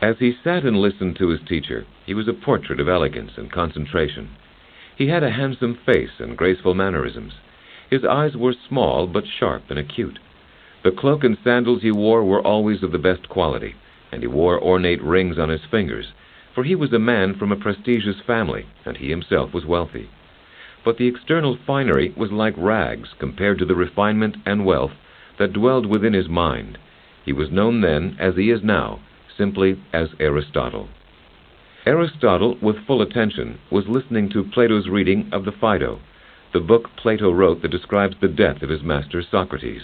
As he sat and listened to his teacher, he was a portrait of elegance and concentration. He had a handsome face and graceful mannerisms. His eyes were small but sharp and acute. The cloak and sandals he wore were always of the best quality, and he wore ornate rings on his fingers, for he was a man from a prestigious family, and he himself was wealthy. But the external finery was like rags compared to the refinement and wealth that dwelled within his mind. He was known then, as he is now, simply as Aristotle. Aristotle, with full attention, was listening to Plato's reading of the Phaedo, the book Plato wrote that describes the death of his master Socrates.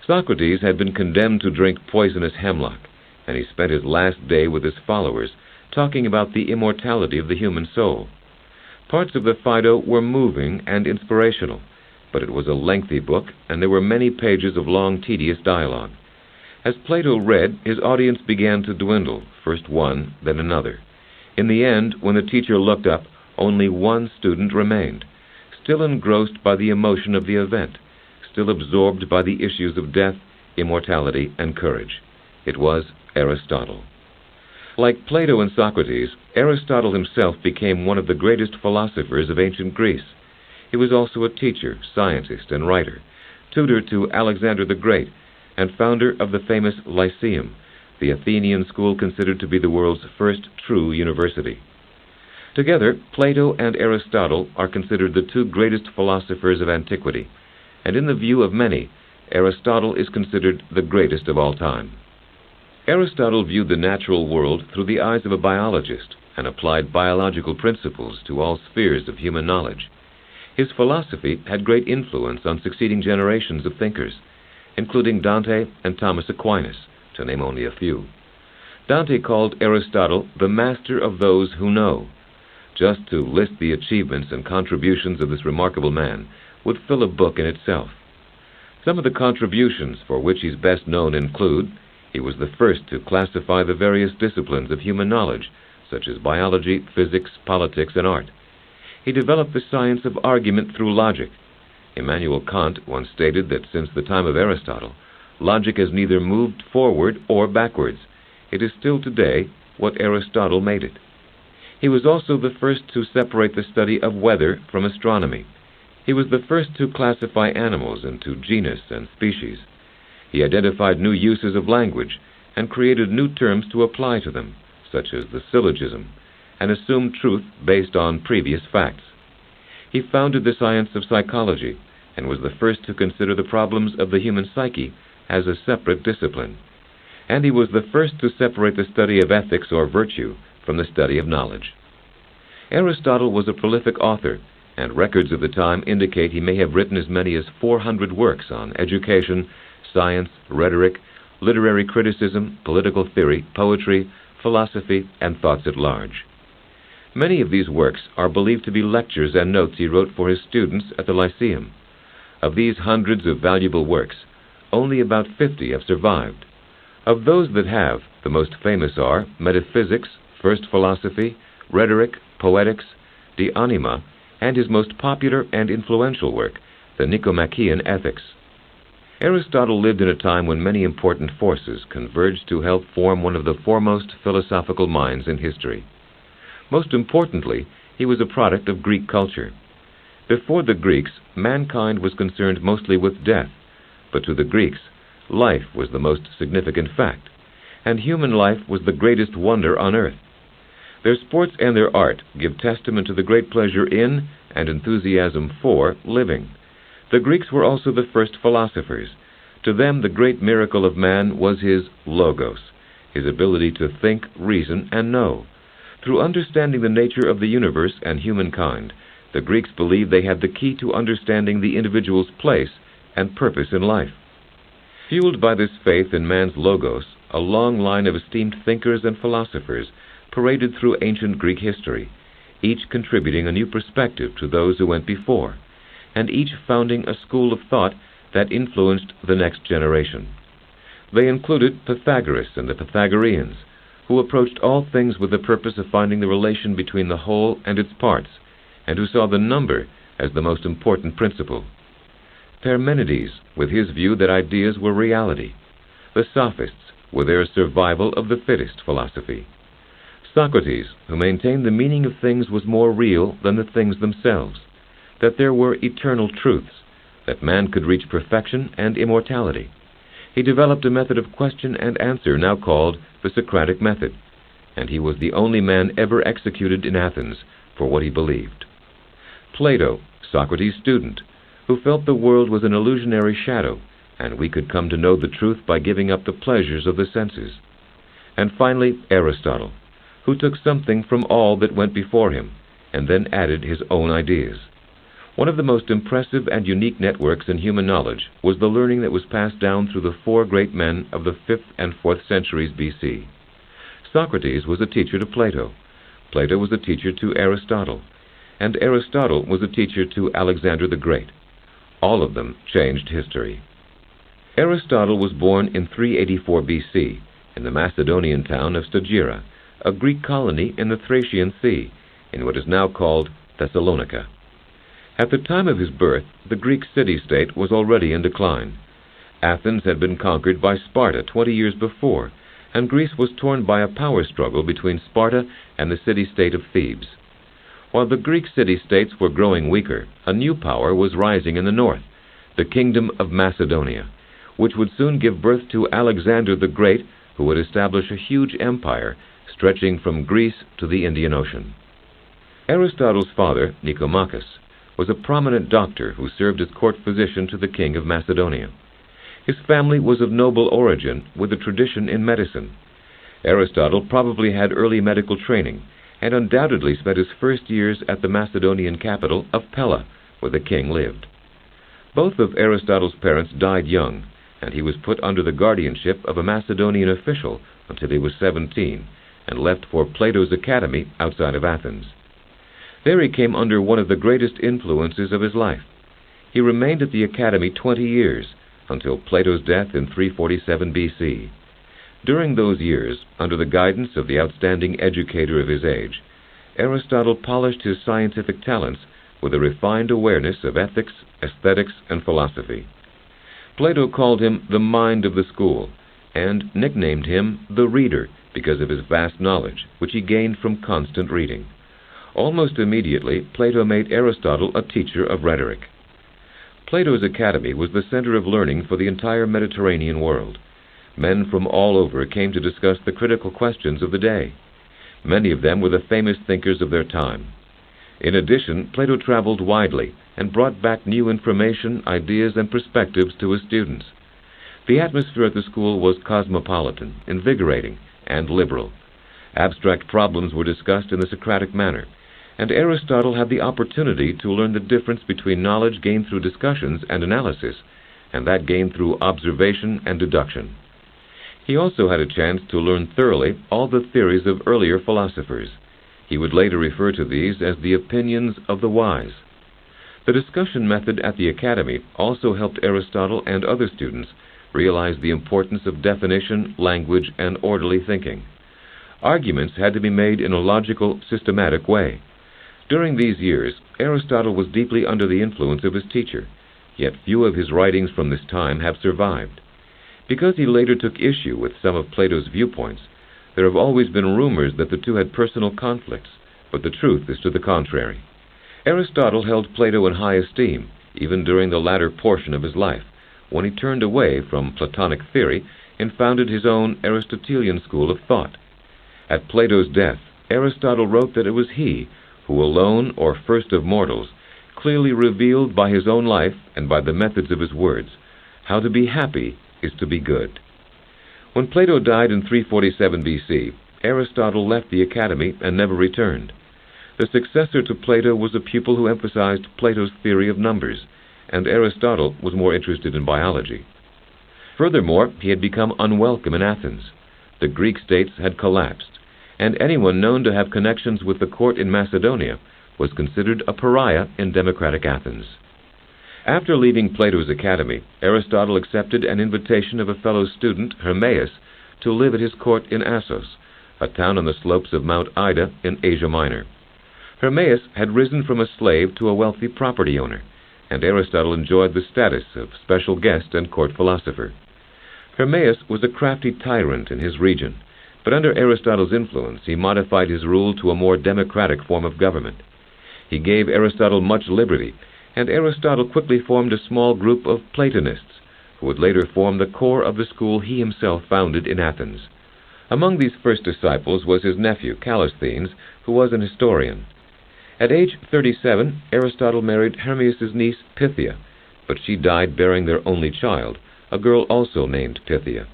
Socrates had been condemned to drink poisonous hemlock, and he spent his last day with his followers talking about the immortality of the human soul. Parts of the Phaedo were moving and inspirational, but it was a lengthy book, and there were many pages of long, tedious dialogue. As Plato read, his audience began to dwindle, first one, then another. In the end, when the teacher looked up, only one student remained, still engrossed by the emotion of the event, still absorbed by the issues of death, immortality, and courage. It was Aristotle. Like Plato and Socrates, Aristotle himself became one of the greatest philosophers of ancient Greece. He was also a teacher, scientist, and writer, tutor to Alexander the Great, and founder of the famous Lyceum, the Athenian school considered to be the world's first true university. Together, Plato and Aristotle are considered the two greatest philosophers of antiquity, and in the view of many, Aristotle is considered the greatest of all time. Aristotle viewed the natural world through the eyes of a biologist and applied biological principles to all spheres of human knowledge. His philosophy had great influence on succeeding generations of thinkers, including Dante and Thomas Aquinas, to name only a few. Dante called Aristotle the master of those who know. Just to list the achievements and contributions of this remarkable man would fill a book in itself. Some of the contributions for which he's best known include: he was the first to classify the various disciplines of human knowledge, such as biology, physics, politics, and art. He developed the science of argument through logic. Immanuel Kant once stated that since the time of Aristotle, logic has neither moved forward or backwards. It is still today what Aristotle made it. He was also the first to separate the study of weather from astronomy. He was the first to classify animals into genus and species. He identified new uses of language and created new terms to apply to them, such as the syllogism, and assumed truth based on previous facts. He founded the science of psychology and was the first to consider the problems of the human psyche as a separate discipline. And he was the first to separate the study of ethics or virtue from the study of knowledge. Aristotle was a prolific author, and records of the time indicate he may have written as many as 400 works on education, science, rhetoric, literary criticism, political theory, poetry, philosophy, and thoughts at large. Many of these works are believed to be lectures and notes he wrote for his students at the Lyceum. Of these hundreds of valuable works, only about 50 have survived. Of those that have, the most famous are Metaphysics, First Philosophy, Rhetoric, Poetics, De Anima, and his most popular and influential work, the Nicomachean Ethics. Aristotle lived in a time when many important forces converged to help form one of the foremost philosophical minds in history. Most importantly, he was a product of Greek culture. Before the Greeks, mankind was concerned mostly with death, but to the Greeks, life was the most significant fact, and human life was the greatest wonder on earth. Their sports and their art give testament to the great pleasure in and enthusiasm for living. The Greeks were also the first philosophers. To them, the great miracle of man was his logos, his ability to think, reason, and know. Through understanding the nature of the universe and humankind, the Greeks believed they had the key to understanding the individual's place and purpose in life. Fueled by this faith in man's logos, a long line of esteemed thinkers and philosophers paraded through ancient Greek history, each contributing a new perspective to those who went before, and each founding a school of thought that influenced the next generation. They included Pythagoras and the Pythagoreans, who approached all things with the purpose of finding the relation between the whole and its parts, and who saw the number as the most important principle. Parmenides, with his view that ideas were reality. The Sophists, with their survival of the fittest philosophy. Socrates, who maintained the meaning of things was more real than the things themselves, that there were eternal truths, that man could reach perfection and immortality. He developed a method of question and answer now called the Socratic method, and he was the only man ever executed in Athens for what he believed. Plato, Socrates' student, who felt the world was an illusionary shadow, and we could come to know the truth by giving up the pleasures of the senses. And finally, Aristotle, who took something from all that went before him, and then added his own ideas. One of the most impressive and unique networks in human knowledge was the learning that was passed down through the four great men of the 5th and 4th centuries B.C. Socrates was a teacher to Plato. Plato was a teacher to Aristotle, and Aristotle was a teacher to Alexander the Great. All of them changed history. Aristotle was born in 384 B.C. in the Macedonian town of Stagira, a Greek colony in the Thracian Sea, in what is now called Thessalonica. At the time of his birth, the Greek city-state was already in decline. Athens had been conquered by Sparta 20 years before, and Greece was torn by a power struggle between Sparta and the city-state of Thebes. While the Greek city-states were growing weaker, a new power was rising in the north, the Kingdom of Macedonia, which would soon give birth to Alexander the Great, who would establish a huge empire stretching from Greece to the Indian Ocean. Aristotle's father, Nicomachus, was a prominent doctor who served as court physician to the king of Macedonia. His family was of noble origin with a tradition in medicine. Aristotle probably had early medical training and undoubtedly spent his first years at the Macedonian capital of Pella, where the king lived. Both of Aristotle's parents died young, and he was put under the guardianship of a Macedonian official until he was 17 and left for Plato's academy outside of Athens. There he came under one of the greatest influences of his life. He remained at the academy 20 years, until Plato's death in 347 B.C. During those years, under the guidance of the outstanding educator of his age, Aristotle polished his scientific talents with a refined awareness of ethics, aesthetics, and philosophy. Plato called him the mind of the school, and nicknamed him the reader because of his vast knowledge, which he gained from constant reading. Almost immediately, Plato made Aristotle a teacher of rhetoric. Plato's academy was the center of learning for the entire Mediterranean world. Men from all over came to discuss the critical questions of the day. Many of them were the famous thinkers of their time. In addition, Plato traveled widely and brought back new information, ideas, and perspectives to his students. The atmosphere at the school was cosmopolitan, invigorating, and liberal. Abstract problems were discussed in the Socratic manner, and Aristotle had the opportunity to learn the difference between knowledge gained through discussions and analysis, and that gained through observation and deduction. He also had a chance to learn thoroughly all the theories of earlier philosophers. He would later refer to these as the opinions of the wise. The discussion method at the academy also helped Aristotle and other students realize the importance of definition, language, and orderly thinking. Arguments had to be made in a logical, systematic way. During these years, Aristotle was deeply under the influence of his teacher, yet few of his writings from this time have survived. Because he later took issue with some of Plato's viewpoints, there have always been rumors that the two had personal conflicts, but the truth is to the contrary. Aristotle held Plato in high esteem, even during the latter portion of his life, when he turned away from Platonic theory and founded his own Aristotelian school of thought. At Plato's death, Aristotle wrote that it was he who alone, or first of mortals, clearly revealed by his own life and by the methods of his words, how to be happy is to be good. When Plato died in 347 B.C., Aristotle left the academy and never returned. The successor to Plato was a pupil who emphasized Plato's theory of numbers, and Aristotle was more interested in biology. Furthermore, he had become unwelcome in Athens. The Greek states had collapsed, and anyone known to have connections with the court in Macedonia was considered a pariah in democratic Athens. After leaving Plato's academy, Aristotle accepted an invitation of a fellow student, Hermaeus, to live at his court in Assos, a town on the slopes of Mount Ida in Asia Minor. Hermaeus had risen from a slave to a wealthy property owner, and Aristotle enjoyed the status of special guest and court philosopher. Hermaeus was a crafty tyrant in his region, but under Aristotle's influence he modified his rule to a more democratic form of government. He gave Aristotle much liberty, and Aristotle quickly formed a small group of Platonists, who would later form the core of the school he himself founded in Athens. Among these first disciples was his nephew, Callisthenes, who was an historian. At age 37, Aristotle married Hermaeus' niece Pythia, but she died bearing their only child, a girl also named Pythia.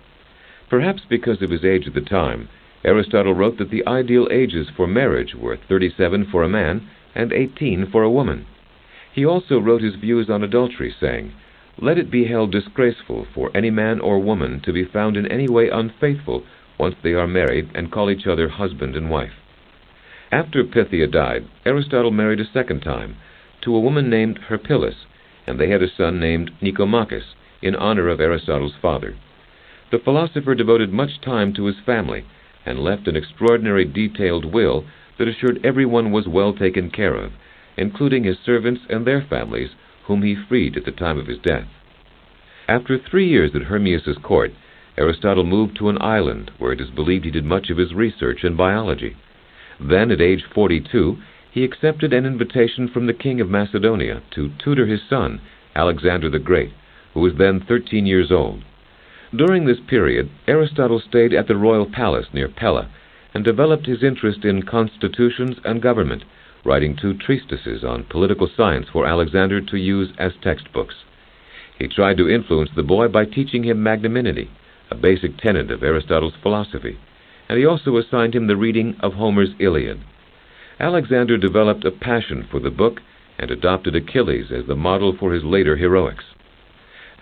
Perhaps because of his age at the time, Aristotle wrote that the ideal ages for marriage were 37 for a man and 18 for a woman. He also wrote his views on adultery, saying, "Let it be held disgraceful for any man or woman to be found in any way unfaithful once they are married and call each other husband and wife." After Pythia died, Aristotle married a second time to a woman named Herpyllis, and they had a son named Nicomachus, in honor of Aristotle's father. The philosopher devoted much time to his family and left an extraordinary detailed will that assured everyone was well taken care of, including his servants and their families, whom he freed at the time of his death. After 3 years at Hermaeus' court, Aristotle moved to an island where it is believed he did much of his research in biology. Then, at age 42, he accepted an invitation from the king of Macedonia to tutor his son, Alexander the Great, who was then 13 years old. During this period, Aristotle stayed at the royal palace near Pella and developed his interest in constitutions and government, writing 2 treatises on political science for Alexander to use as textbooks. He tried to influence the boy by teaching him magnanimity, a basic tenet of Aristotle's philosophy, and he also assigned him the reading of Homer's Iliad. Alexander developed a passion for the book and adopted Achilles as the model for his later heroics.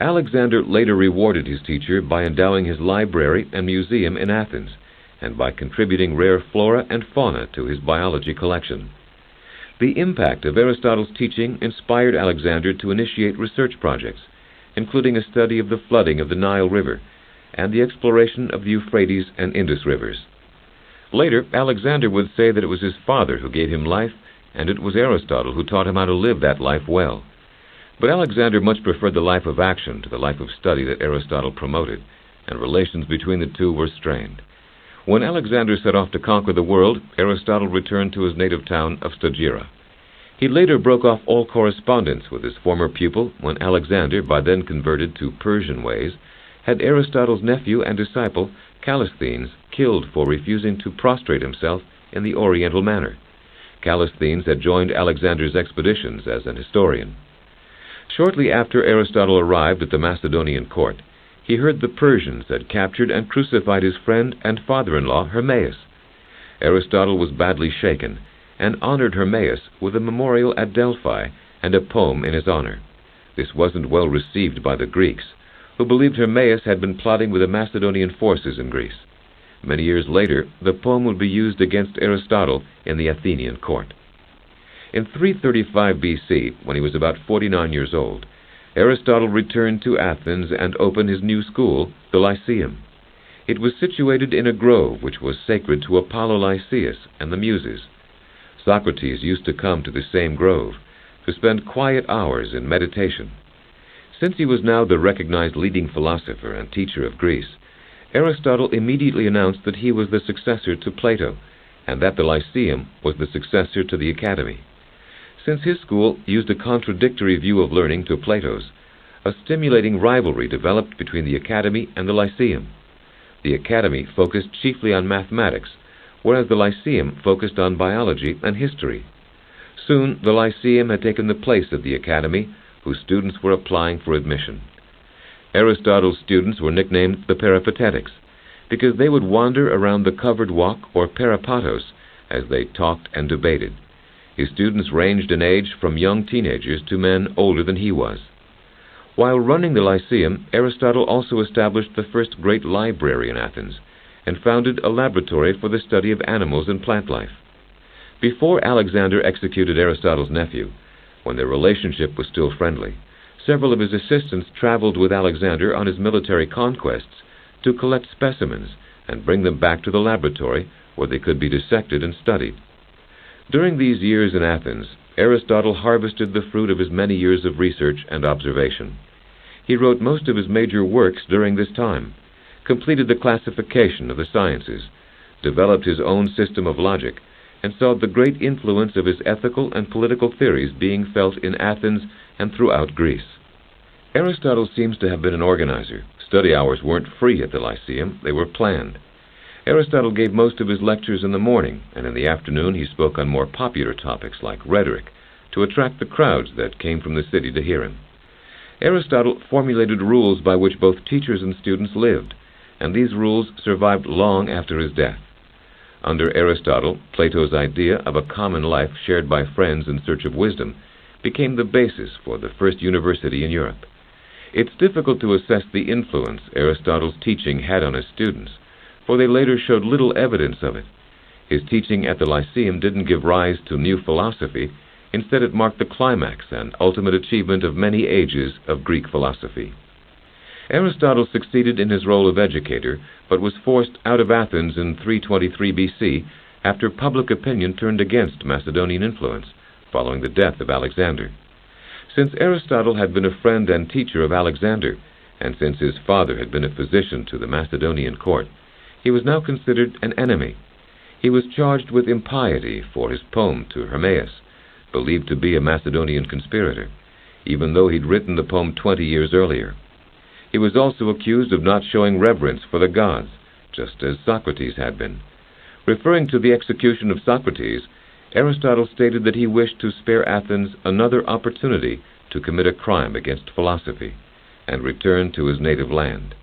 Alexander later rewarded his teacher by endowing his library and museum in Athens, and by contributing rare flora and fauna to his biology collection. The impact of Aristotle's teaching inspired Alexander to initiate research projects, including a study of the flooding of the Nile River and the exploration of the Euphrates and Indus rivers. Later, Alexander would say that it was his father who gave him life, and it was Aristotle who taught him how to live that life well. But Alexander much preferred the life of action to the life of study that Aristotle promoted, and relations between the two were strained. When Alexander set off to conquer the world, Aristotle returned to his native town of Stagira. He later broke off all correspondence with his former pupil when Alexander, by then converted to Persian ways, had Aristotle's nephew and disciple, Callisthenes, killed for refusing to prostrate himself in the Oriental manner. Callisthenes had joined Alexander's expeditions as an historian. Shortly after Aristotle arrived at the Macedonian court, he heard the Persians had captured and crucified his friend and father-in-law, Hermaeus. Aristotle was badly shaken, and honored Hermaeus with a memorial at Delphi and a poem in his honor. This wasn't well received by the Greeks, who believed Hermaeus had been plotting with the Macedonian forces in Greece. Many years later, the poem would be used against Aristotle in the Athenian court. In 335 BC, when he was about 49 years old, Aristotle returned to Athens and opened his new school, the Lyceum. It was situated in a grove which was sacred to Apollo Lyceus and the Muses. Socrates used to come to the same grove to spend quiet hours in meditation. Since he was now the recognized leading philosopher and teacher of Greece, Aristotle immediately announced that he was the successor to Plato, and that the Lyceum was the successor to the Academy. Since his school used a contradictory view of learning to Plato's, a stimulating rivalry developed between the Academy and the Lyceum. The Academy focused chiefly on mathematics, whereas the Lyceum focused on biology and history. Soon, the Lyceum had taken the place of the Academy, whose students were applying for admission. Aristotle's students were nicknamed the Peripatetics, because they would wander around the covered walk, or peripatos, as they talked and debated. His students ranged in age from young teenagers to men older than he was. While running the Lyceum, Aristotle also established the first great library in Athens, and founded a laboratory for the study of animals and plant life. Before Alexander executed Aristotle's nephew, when their relationship was still friendly, several of his assistants traveled with Alexander on his military conquests to collect specimens and bring them back to the laboratory where they could be dissected and studied. During these years in Athens, Aristotle harvested the fruit of his many years of research and observation. He wrote most of his major works during this time, completed the classification of the sciences, developed his own system of logic, and saw the great influence of his ethical and political theories being felt in Athens and throughout Greece. Aristotle seems to have been an organizer. Study hours weren't free at the Lyceum, they were planned. Aristotle gave most of his lectures in the morning, and in the afternoon he spoke on more popular topics like rhetoric, to attract the crowds that came from the city to hear him. Aristotle formulated rules by which both teachers and students lived, and these rules survived long after his death. Under Aristotle, Plato's idea of a common life shared by friends in search of wisdom became the basis for the first university in Europe. It's difficult to assess the influence Aristotle's teaching had on his students, for they later showed little evidence of it. His teaching at the Lyceum didn't give rise to new philosophy. Instead, it marked the climax and ultimate achievement of many ages of Greek philosophy. Aristotle succeeded in his role of educator, but was forced out of Athens in 323 BC after public opinion turned against Macedonian influence, following the death of Alexander. Since Aristotle had been a friend and teacher of Alexander, and since his father had been a physician to the Macedonian court, he was now considered an enemy. He was charged with impiety for his poem to Hermaeus, believed to be a Macedonian conspirator, even though he'd written the poem 20 years earlier. He was also accused of not showing reverence for the gods, just as Socrates had been. Referring to the execution of Socrates, Aristotle stated that he wished to spare Athens another opportunity to commit a crime against philosophy and return to his native land.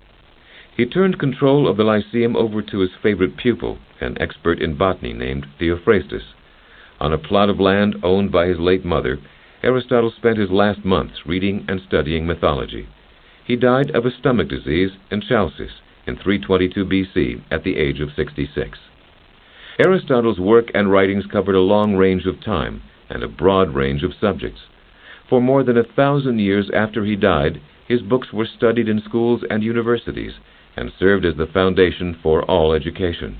He turned control of the Lyceum over to his favorite pupil, an expert in botany named Theophrastus. On a plot of land owned by his late mother, Aristotle spent his last months reading and studying mythology. He died of a stomach disease in Chalcis in 322 BC at the age of 66. Aristotle's work and writings covered a long range of time and a broad range of subjects. For more than 1,000 years after he died, his books were studied in schools and universities and served as the foundation for all education.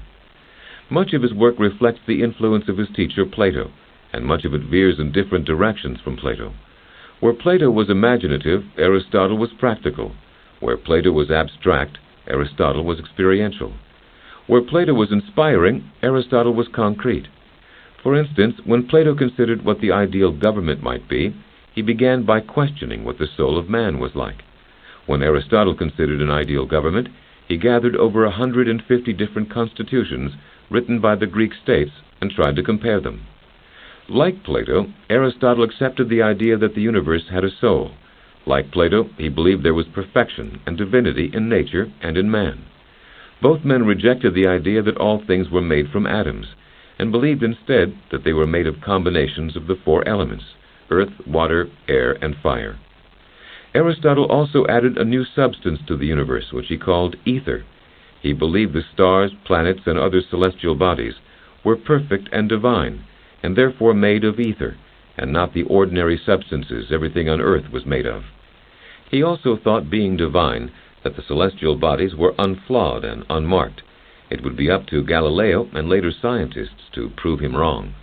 Much of his work reflects the influence of his teacher Plato, and much of it veers in different directions from Plato. Where Plato was imaginative, Aristotle was practical. Where Plato was abstract, Aristotle was experiential. Where Plato was inspiring, Aristotle was concrete. For instance, when Plato considered what the ideal government might be, he began by questioning what the soul of man was like. When Aristotle considered an ideal government, he gathered over 150 different constitutions written by the Greek states and tried to compare them. Like Plato, Aristotle accepted the idea that the universe had a soul. Like Plato, he believed there was perfection and divinity in nature and in man. Both men rejected the idea that all things were made from atoms, and believed instead that they were made of combinations of the four elements: earth, water, air, and fire. Aristotle also added a new substance to the universe, which he called ether. He believed the stars, planets, and other celestial bodies were perfect and divine, and therefore made of ether, and not the ordinary substances everything on earth was made of. He also thought, being divine, that the celestial bodies were unflawed and unmarked. It would be up to Galileo and later scientists to prove him wrong.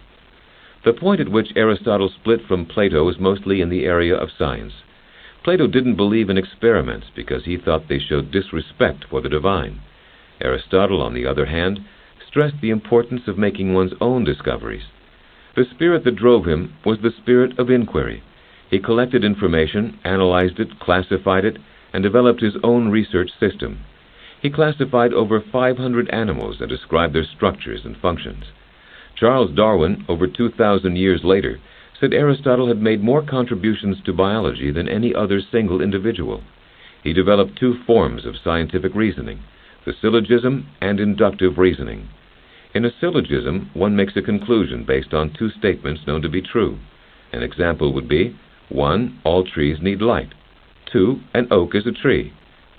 The point at which Aristotle split from Plato is mostly in the area of science. Plato didn't believe in experiments because he thought they showed disrespect for the divine. Aristotle, on the other hand, stressed the importance of making one's own discoveries. The spirit that drove him was the spirit of inquiry. He collected information, analyzed it, classified it, and developed his own research system. He classified over 500 animals and described their structures and functions. Charles Darwin, over 2,000 years later, said Aristotle had made more contributions to biology than any other single individual. He developed two forms of scientific reasoning, the syllogism and inductive reasoning. In a syllogism, one makes a conclusion based on two statements known to be true. An example would be, 1. All trees need light. 2. An oak is a tree.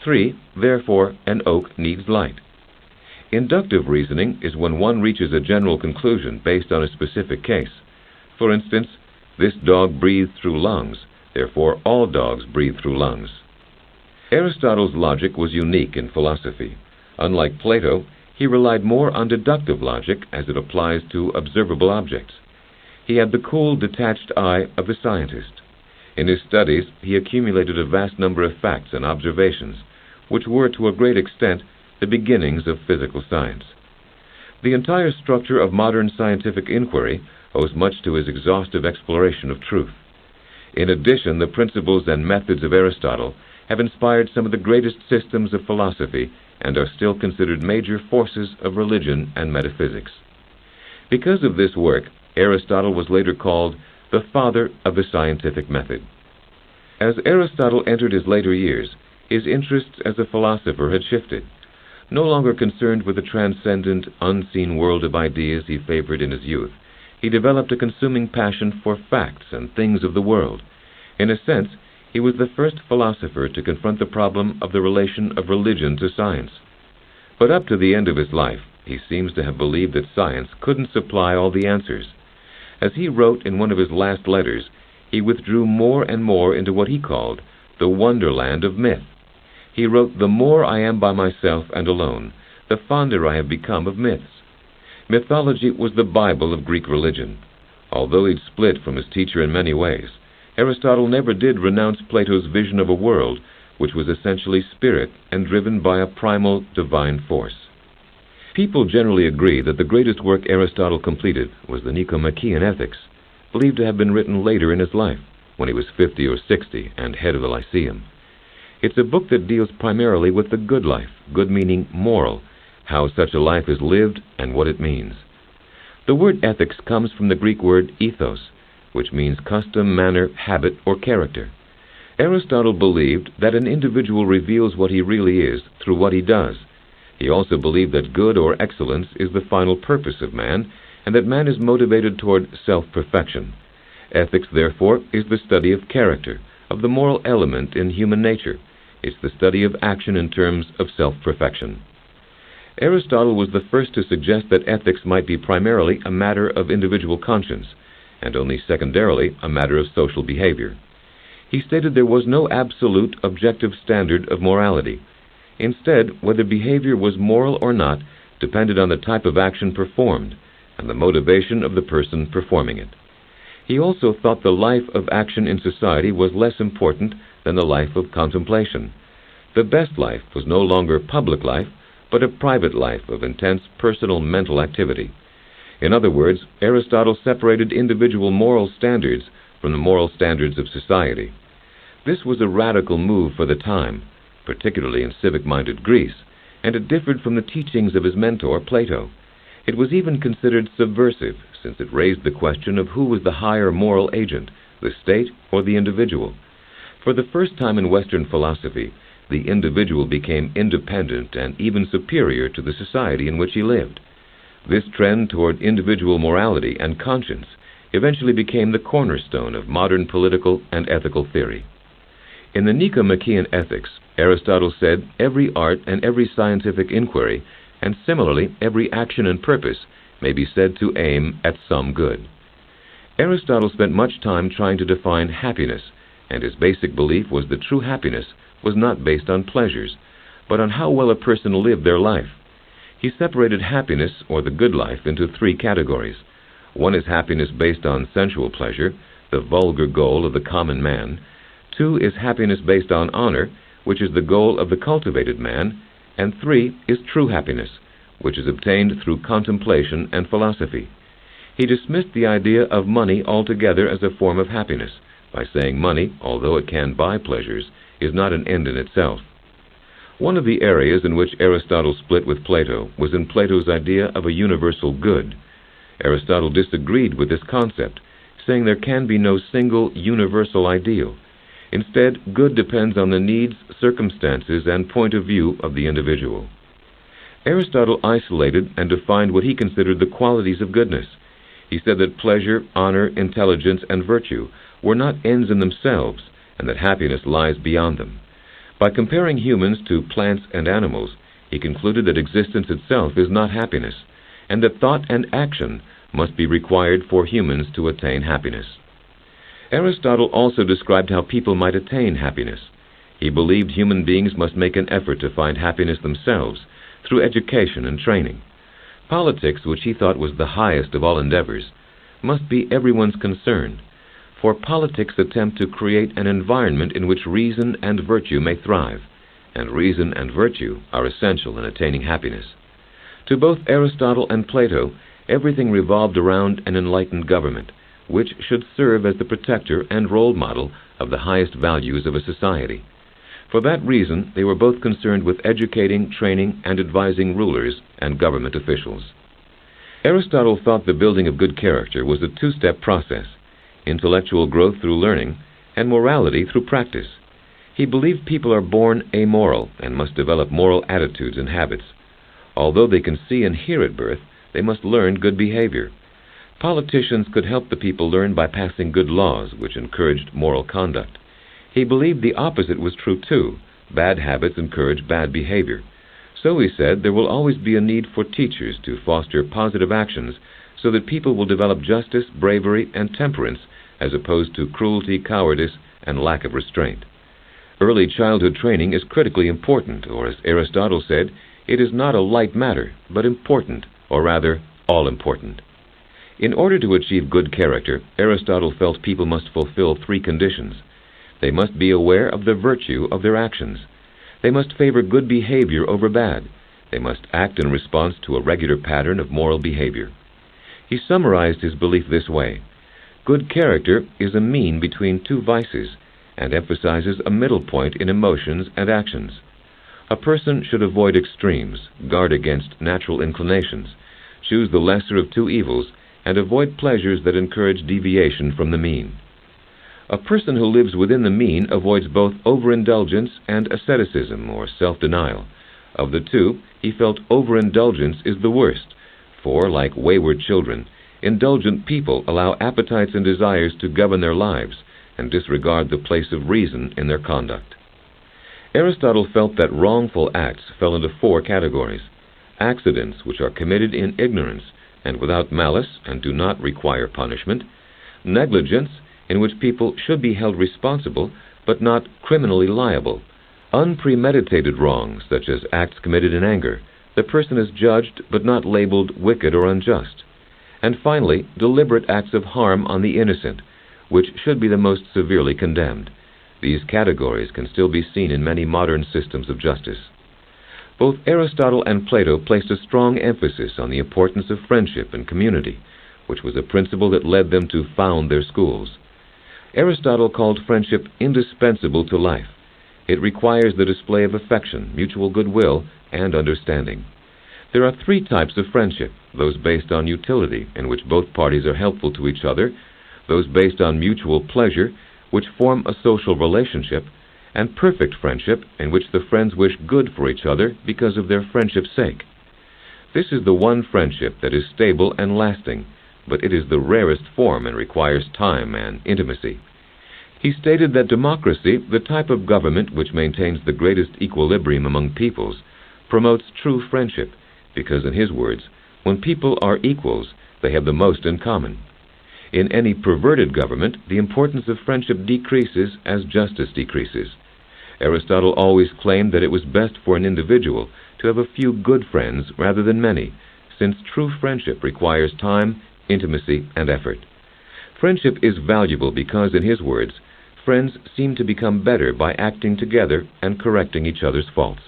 3. Therefore, an oak needs light. Inductive reasoning is when one reaches a general conclusion based on a specific case. For instance, this dog breathed through lungs, therefore all dogs breathe through lungs. Aristotle's logic was unique in philosophy. Unlike Plato, he relied more on deductive logic as it applies to observable objects. He had the cool, detached eye of the scientist. In his studies, he accumulated a vast number of facts and observations, which were, to a great extent, the beginnings of physical science. The entire structure of modern scientific inquiry owes much to his exhaustive exploration of truth. In addition, the principles and methods of Aristotle have inspired some of the greatest systems of philosophy and are still considered major forces of religion and metaphysics. Because of this work, Aristotle was later called the father of the scientific method. As Aristotle entered his later years, his interests as a philosopher had shifted. No longer concerned with the transcendent, unseen world of ideas he favored in his youth, he developed a consuming passion for facts and things of the world. In a sense, he was the first philosopher to confront the problem of the relation of religion to science. But up to the end of his life, he seems to have believed that science couldn't supply all the answers. As he wrote in one of his last letters, he withdrew more and more into what he called the wonderland of myth. He wrote, "The more I am by myself and alone, the fonder I have become of myths." Mythology was the Bible of Greek religion. Although he'd split from his teacher in many ways, Aristotle never did renounce Plato's vision of a world which was essentially spirit and driven by a primal divine force. People generally agree that the greatest work Aristotle completed was the Nicomachean Ethics, believed to have been written later in his life, when he was 50 or 60 and head of the Lyceum. It's a book that deals primarily with the good life, good meaning moral, how such a life is lived and what it means. The word ethics comes from the Greek word ethos, which means custom, manner, habit, or character. Aristotle believed that an individual reveals what he really is through what he does. He also believed that good or excellence is the final purpose of man, and that man is motivated toward self-perfection. Ethics, therefore, is the study of character, of the moral element in human nature. It's the study of action in terms of self-perfection. Aristotle was the first to suggest that ethics might be primarily a matter of individual conscience, and only secondarily a matter of social behavior. He stated there was no absolute objective standard of morality. Instead, whether behavior was moral or not depended on the type of action performed and the motivation of the person performing it. He also thought the life of action in society was less important than the life of contemplation. The best life was no longer public life, but a private life of intense personal mental activity. In other words, Aristotle separated individual moral standards from the moral standards of society. This was a radical move for the time, particularly in civic-minded Greece, and it differed from the teachings of his mentor, Plato. It was even considered subversive, since it raised the question of who was the higher moral agent, the state or the individual. For the first time in Western philosophy, the individual became independent and even superior to the society in which he lived. This trend toward individual morality and conscience eventually became the cornerstone of modern political and ethical theory. In the Nicomachean Ethics, Aristotle said every art and every scientific inquiry, and similarly every action and purpose, may be said to aim at some good. Aristotle spent much time trying to define happiness, and his basic belief was that true happiness was not based on pleasures, but on how well a person lived their life. He separated happiness, or the good life, into three categories. One is happiness based on sensual pleasure, the vulgar goal of the common man. Two is happiness based on honor, which is the goal of the cultivated man. And three is true happiness, which is obtained through contemplation and philosophy. He dismissed the idea of money altogether as a form of happiness, by saying money, although it can buy pleasures, is not an end in itself. One of the areas in which Aristotle split with Plato was in Plato's idea of a universal good. Aristotle disagreed with this concept, saying there can be no single universal ideal. Instead, good depends on the needs, circumstances, and point of view of the individual. Aristotle isolated and defined what he considered the qualities of goodness. He said that pleasure, honor, intelligence, and virtue were not ends in themselves, and that happiness lies beyond them. By comparing humans to plants and animals, he concluded that existence itself is not happiness, and that thought and action must be required for humans to attain happiness. Aristotle also described how people might attain happiness. He believed human beings must make an effort to find happiness themselves through education and training. Politics, which he thought was the highest of all endeavors, must be everyone's concern, for politics attempt to create an environment in which reason and virtue may thrive, and reason and virtue are essential in attaining happiness. To both Aristotle and Plato, everything revolved around an enlightened government, which should serve as the protector and role model of the highest values of a society. For that reason, they were both concerned with educating, training, and advising rulers and government officials. Aristotle thought the building of good character was a two-step process: intellectual growth through learning, and morality through practice. He believed people are born amoral and must develop moral attitudes and habits. Although they can see and hear at birth, they must learn good behavior. Politicians could help the people learn by passing good laws which encouraged moral conduct. He believed the opposite was true too. Bad habits encourage bad behavior. So he said there will always be a need for teachers to foster positive actions so that people will develop justice, bravery, and temperance as opposed to cruelty, cowardice, and lack of restraint. Early childhood training is critically important, or as Aristotle said, it is not a light matter, but important, or rather, all-important. In order to achieve good character, Aristotle felt people must fulfill three conditions. They must be aware of the virtue of their actions. They must favor good behavior over bad. They must act in response to a regular pattern of moral behavior. He summarized his belief this way: good character is a mean between two vices, and emphasizes a middle point in emotions and actions. A person should avoid extremes, guard against natural inclinations, choose the lesser of two evils, and avoid pleasures that encourage deviation from the mean. A person who lives within the mean avoids both overindulgence and asceticism, or self-denial. Of the two, he felt overindulgence is the worst, for, like wayward children, indulgent people allow appetites and desires to govern their lives and disregard the place of reason in their conduct. Aristotle felt that wrongful acts fell into four categories: accidents which are committed in ignorance and without malice and do not require punishment; negligence, in which people should be held responsible but not criminally liable; unpremeditated wrongs, such as acts committed in anger. The person is judged but not labeled wicked or unjust; and finally, deliberate acts of harm on the innocent, which should be the most severely condemned. These categories can still be seen in many modern systems of justice. Both Aristotle and Plato placed a strong emphasis on the importance of friendship and community, which was a principle that led them to found their schools. Aristotle called friendship indispensable to life. It requires the display of affection, mutual goodwill, and understanding. There are three types of friendship: those based on utility, in which both parties are helpful to each other; those based on mutual pleasure, which form a social relationship; and perfect friendship, in which the friends wish good for each other because of their friendship's sake. This is the one friendship that is stable and lasting, but it is the rarest form and requires time and intimacy. He stated that democracy, the type of government which maintains the greatest equilibrium among peoples, promotes true friendship, because, in his words, when people are equals, they have the most in common. In any perverted government, the importance of friendship decreases as justice decreases. Aristotle always claimed that it was best for an individual to have a few good friends rather than many, since true friendship requires time, intimacy, and effort. Friendship is valuable because, in his words, friends seem to become better by acting together and correcting each other's faults.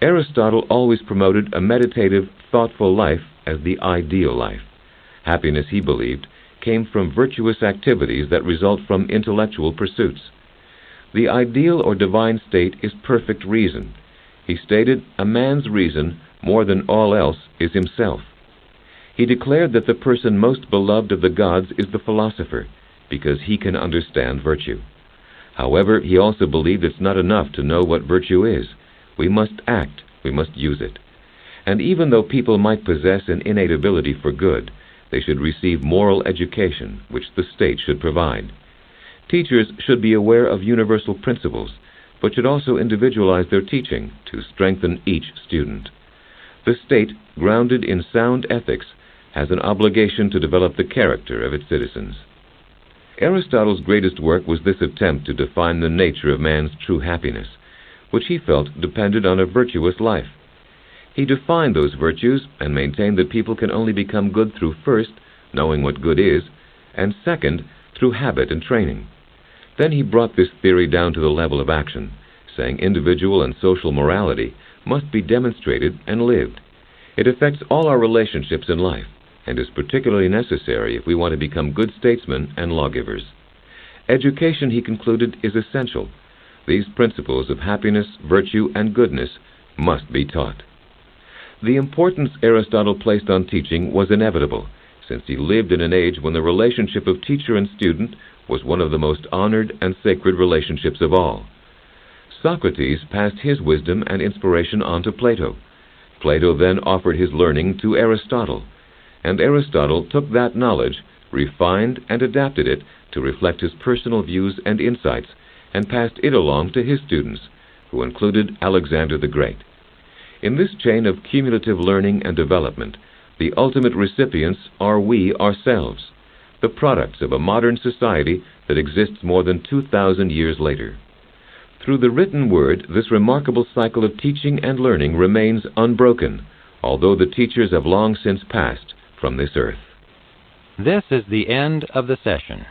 Aristotle always promoted a meditative, thoughtful life as the ideal life. Happiness, he believed, came from virtuous activities that result from intellectual pursuits. The ideal or divine state is perfect reason. He stated, a man's reason, more than all else, is himself. He declared that the person most beloved of the gods is the philosopher, because he can understand virtue. However, he also believed it's not enough to know what virtue is. We must act, we must use it. And even though people might possess an innate ability for good, they should receive moral education, which the state should provide. Teachers should be aware of universal principles, but should also individualize their teaching to strengthen each student. The state, grounded in sound ethics, has an obligation to develop the character of its citizens. Aristotle's greatest work was this attempt to define the nature of man's true happiness, which he felt depended on a virtuous life. He defined those virtues and maintained that people can only become good through, first, knowing what good is, and second, through habit and training. Then he brought this theory down to the level of action, saying individual and social morality must be demonstrated and lived. It affects all our relationships in life and is particularly necessary if we want to become good statesmen and lawgivers. Education, he concluded, is essential. These principles of happiness, virtue, and goodness must be taught. The importance Aristotle placed on teaching was inevitable, since he lived in an age when the relationship of teacher and student was one of the most honored and sacred relationships of all. Socrates passed his wisdom and inspiration on to Plato. Plato then offered his learning to Aristotle, and Aristotle took that knowledge, refined and adapted it to reflect his personal views and insights, and passed it along to his students, who included Alexander the Great. In this chain of cumulative learning and development, the ultimate recipients are we ourselves, the products of a modern society that exists more than 2,000 years later. Through the written word, this remarkable cycle of teaching and learning remains unbroken, although the teachers have long since passed from this earth. This is the end of the session.